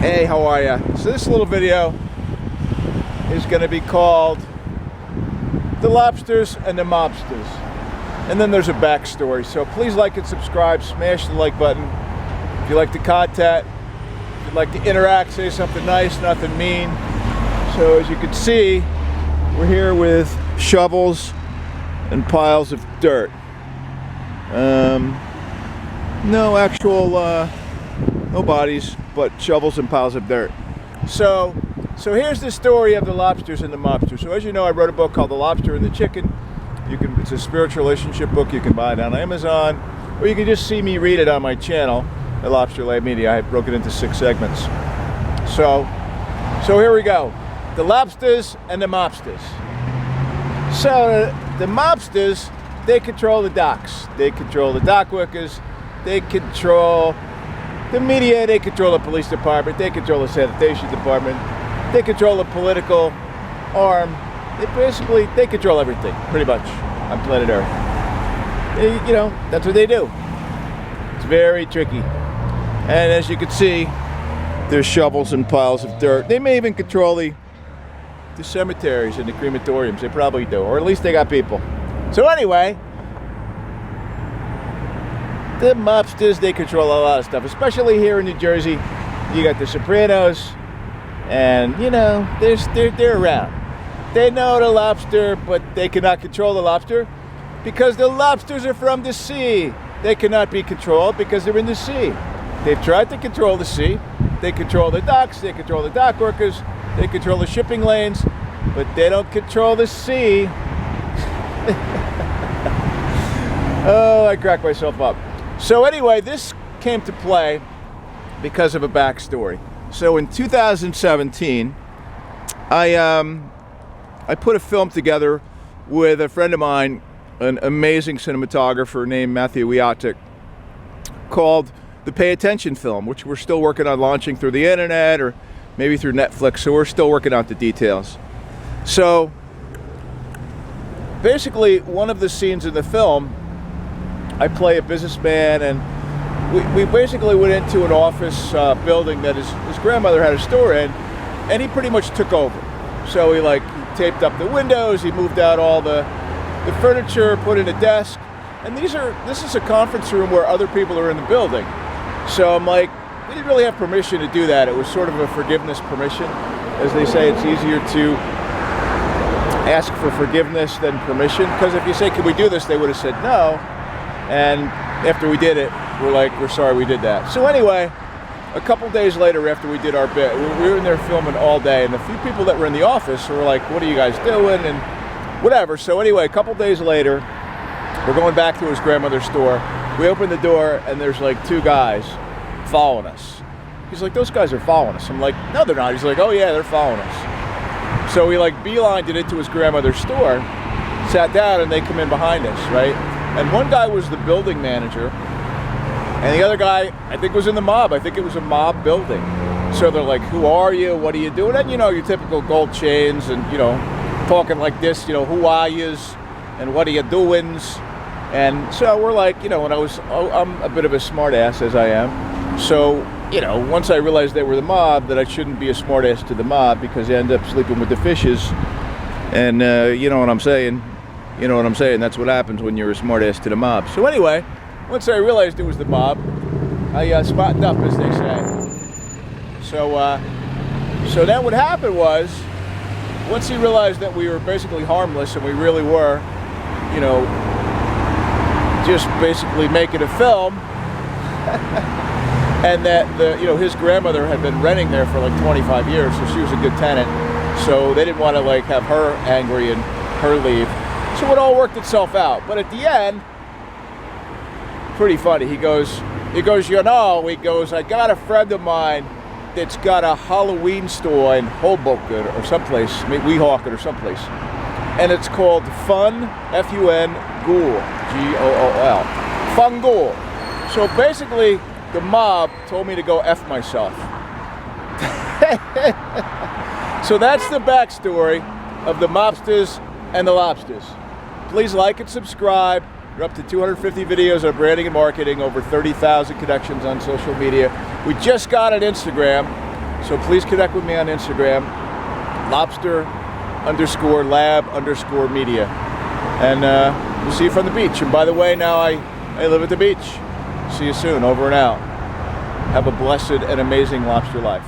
Hey, how are ya? So this little video is going to be called The Lobsters and the Mobsters. And then there's a backstory. So please like and subscribe, smash the like button. If you like the content, if you'd like to interact, say something nice, nothing mean. So as you can see, we're here with shovels and piles of dirt. No actual, no bodies, but shovels and piles of dirt. So here's the story of the Lobsters and the Mobsters. So as you know, I wrote a book called The Lobster and the Chicken. It's a spiritual relationship book. You can buy it on Amazon, or you can just see me read it on my channel, at Lobster Lab Media. I broke it into 6 segments. So here we go. The Lobsters and the Mobsters. So the Mobsters, they control the docks. They control the dock workers. They control the media. They control the police department. They control the sanitation department. They control the political arm. They control everything, pretty much, on planet Earth. You know, that's what they do. It's very tricky. And as you can see, there's shovels and piles of dirt. They may even control the cemeteries and the crematoriums. They probably do, or at least they got people. So anyway, the Mobsters, they control a lot of stuff, especially here in New Jersey. You got the Sopranos, and you know, they're around. They know the lobster, but they cannot control the lobster because the lobsters are from the sea. They cannot be controlled because they're in the sea. They've tried to control the sea. They control the docks, they control the dock workers, they control the shipping lanes, but they don't control the sea. Oh, I cracked myself up. So anyway, this came to play because of a backstory. So in 2017, I put a film together with a friend of mine, an amazing cinematographer named Matthew Wiatek, called the Pay Attention film, which we're still working on launching through the internet or maybe through Netflix, so we're still working out the details. So basically, one of the scenes in the film, I play a businessman, and we basically went into an office building that his grandmother had a store in, and he pretty much took over. So he taped up the windows, he moved out all the furniture, put in a desk, and this is a conference room where other people are in the building. So I'm like, we didn't really have permission to do that. It was sort of a forgiveness permission. As they say, it's easier to ask for forgiveness than permission, because if you say, can we do this, they would have said no. And after we did it, we're sorry we did that. So anyway, a couple days later after we did our bit, we were in there filming all day, and the few people that were in the office were like, what are you guys doing? And whatever. So anyway, a couple days later, we're going back to his grandmother's store. We open the door, and there's 2 guys following us. He's like, those guys are following us. I'm like, no, they're not. He's like, oh yeah, they're following us. So we beelined it into his grandmother's store, sat down, and they come in behind us, right? And one guy was the building manager, and the other guy, I think, was in the mob. I think it was a mob building. So they're like, who are you? What are you doing? And, your typical gold chains and, talking like this, who are yous and what are you doings? And so we're like, and I'm a bit of a smart ass, as I am. So, once I realized they were the mob, that I shouldn't be a smart ass to the mob because they end up sleeping with the fishes. And you know what I'm saying? You know what I'm saying? That's what happens when you're a smart ass to the mob. So anyway, once I realized it was the mob, I spotted up, as they say. So then what happened was, once he realized that we were basically harmless and we really were, just basically making a film, and that his grandmother had been renting there for 25 years, so she was a good tenant. So they didn't want to have her angry and her leave. So it all worked itself out. But at the end, pretty funny. He goes, I got a friend of mine that's got a Halloween store in Hoboken or someplace, Weehawken or someplace. And it's called Fun, F-U-N, Ghoul, G-O-O-L. Fun Ghoul. So basically, the mob told me to go F myself. So that's the backstory of the Mobsters and the Lobsters. Please like and subscribe. We're up to 250 videos on branding and marketing, over 30,000 connections on social media. We just got an Instagram, So please connect with me on Instagram, lobster_lab_media. And we'll see you from the beach. And by the way, now I live at the beach. See you soon. Over and out. Have a blessed and amazing lobster life.